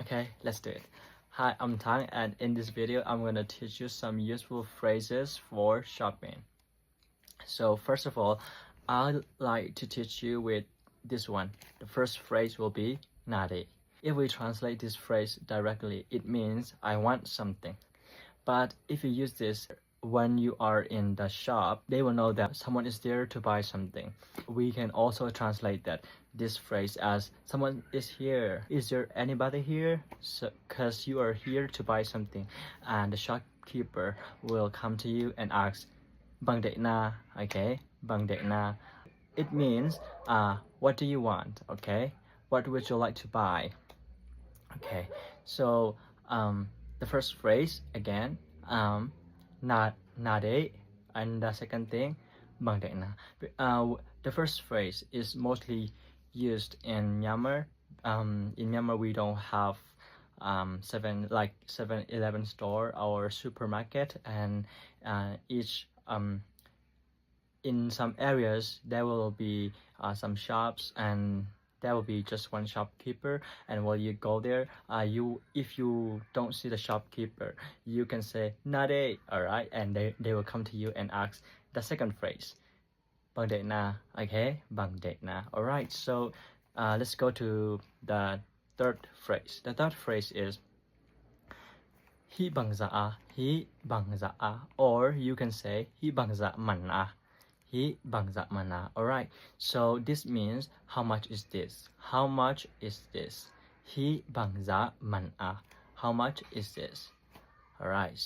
Okay, let's do it. Hi, I'm Tang, and in this video, I'm going to teach you some useful phrases for shopping. So first of all, I'd like to teach you with this one. The first phrase will be nade. If we translate this phrase directly, it means I want something. But if you use this when you are in the shop, they will know that someone is there to buy something. We can also translate this phrase as someone is here. Is there anybody here? So, cause you are here to buy something, and the shopkeeper will come to you and ask, "Bang dek na?" Okay, "Bang dek na?" It means, what do you want? Okay, what would you like to buy? Okay, so the first phrase again, nade, and the second thing, bang dek na. The first phrase is mostly used in Myanmar. In Myanmar, we don't have 7-Eleven store or supermarket, and each in some areas there will be some shops, and there will be just one shopkeeper. And when you go there, if you don't see the shopkeeper, you can say nade, all right, and they will come to you and ask the second phrase, bang dek na. Okay, bang dek na. All right, so let's go to the third phrase. The third phrase is hi bang za a, hi bang za a, or you can say hi bang za man a. Hi bang za mana. Alright, so this means how much is this? How much is this? Hi bang za man a. How much is this? Alright.